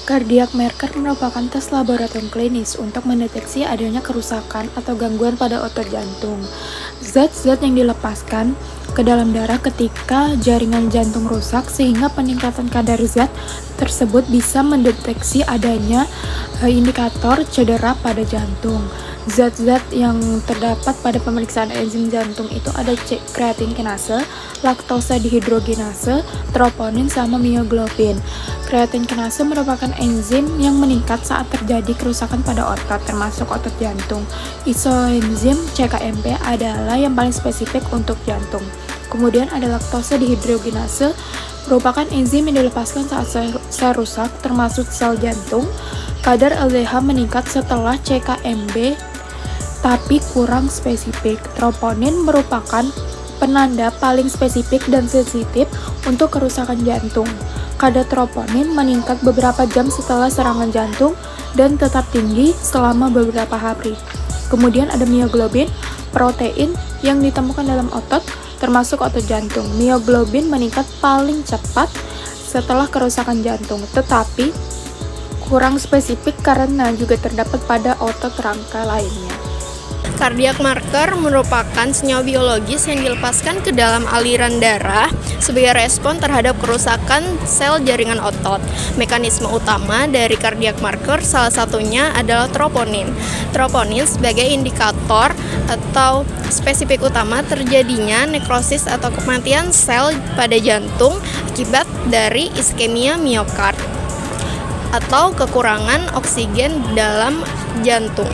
Cardiac marker merupakan tes laboratorium klinis untuk mendeteksi adanya kerusakan atau gangguan pada otot jantung. Zat-zat yang dilepaskan ke dalam darah ketika jaringan jantung rusak sehingga peningkatan kadar zat tersebut bisa mendeteksi adanya indikator cedera pada jantung. Zat-zat yang terdapat pada pemeriksaan enzim jantung itu ada kreatin kinase, laktosa dihidrogenase, troponin, sama mioglobin. Kreatin kinase merupakan enzim yang meningkat saat terjadi kerusakan pada otot, termasuk otot jantung. Isoenzim CKMP adalah yang paling spesifik untuk jantung. Kemudian ada laktosa dihidrogenase, merupakan enzim yang dilepaskan saat sel rusak, termasuk sel jantung. Kadar LDH meningkat setelah CKMB, tapi kurang spesifik. Troponin merupakan penanda paling spesifik dan sensitif untuk kerusakan jantung. Kadar troponin meningkat beberapa jam setelah serangan jantung dan tetap tinggi selama beberapa hari. Kemudian ada mioglobin, protein yang ditemukan dalam otot, termasuk otot jantung. Mioglobin meningkat paling cepat setelah kerusakan jantung, tetapi kurang spesifik karena juga terdapat pada otot rangka lainnya. Cardiac marker merupakan senyawa biologis yang dilepaskan ke dalam aliran darah sebagai respon terhadap kerusakan sel jaringan otot. Mekanisme utama dari cardiac marker salah satunya adalah troponin. Troponin sebagai indikator atau spesifik utama terjadinya nekrosis atau kematian sel pada jantung akibat dari iskemia miokard atau kekurangan oksigen dalam jantung.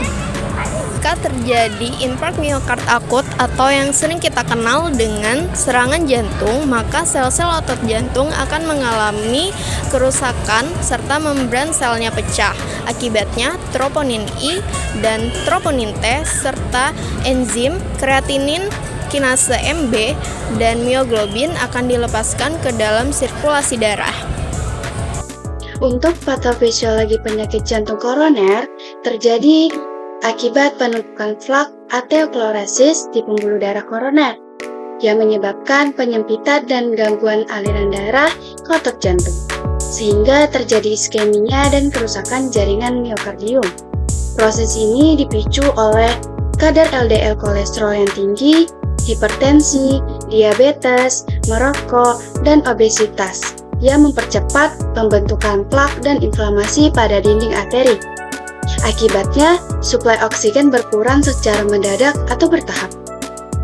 Jika terjadi infark miokard akut atau yang sering kita kenal dengan serangan jantung, maka sel-sel otot jantung akan mengalami kerusakan serta membran selnya pecah. Akibatnya troponin I dan troponin T serta enzim kreatinin kinase MB dan mioglobin akan dilepaskan ke dalam sirkulasi darah. Untuk patofisiologi penyakit jantung koroner terjadi akibat penumpukan plak aterosklerosis di pembuluh darah koroner yang menyebabkan penyempitan dan gangguan aliran darah ke otot jantung, sehingga terjadi iskemia dan kerusakan jaringan miokardium. Proses ini dipicu oleh kadar LDL kolesterol yang tinggi, hipertensi, diabetes, merokok, dan obesitas yang mempercepat pembentukan plak dan inflamasi pada dinding arteri. Akibatnya, suplai oksigen berkurang secara mendadak atau bertahap,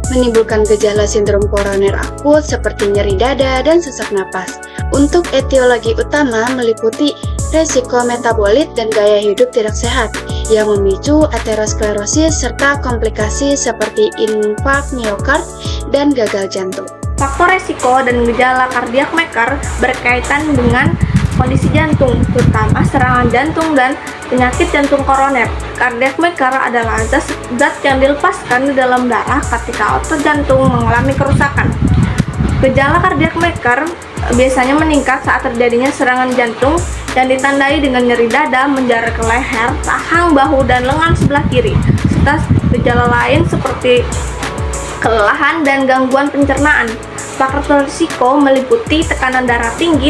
menimbulkan gejala sindrom koroner akut seperti nyeri dada dan sesak napas. Untuk etiologi utama meliputi resiko metabolit dan gaya hidup tidak sehat yang memicu aterosklerosis serta komplikasi seperti infark miokard dan gagal jantung. Faktor resiko dan gejala cardiac marker berkaitan dengan kondisi jantung, terutama serangan jantung dan penyakit jantung koroner. Cardiac marker adalah zat yang dilepaskan di dalam darah ketika otot jantung mengalami kerusakan. Gejala cardiac marker biasanya meningkat saat terjadinya serangan jantung yang ditandai dengan nyeri dada menjalar ke leher, rahang, bahu, dan lengan sebelah kiri, serta gejala lain seperti kelelahan dan gangguan pencernaan. Faktor risiko meliputi tekanan darah tinggi,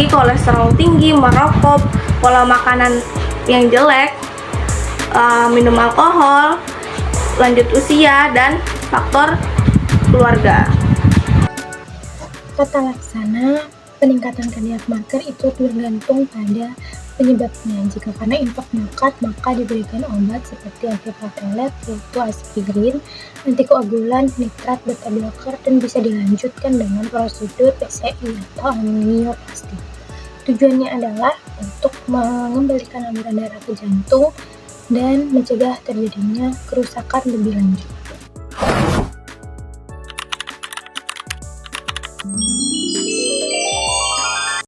kolesterol tinggi, merokok, pola makanan yang jelek, minum alkohol, lanjut usia, dan faktor keluarga. Tata laksana peningkatan cardiac marker itu tergantung pada penyebabnya. Jika karena infark miokard, maka diberikan obat seperti antiplatelet yaitu aspirin, antikoagulan, nitrat, beta blocker, dan bisa dilanjutkan dengan prosedur PCI atau angioplasti. Tujuannya adalah untuk mengembalikan aliran darah ke jantung dan mencegah terjadinya kerusakan lebih lanjut.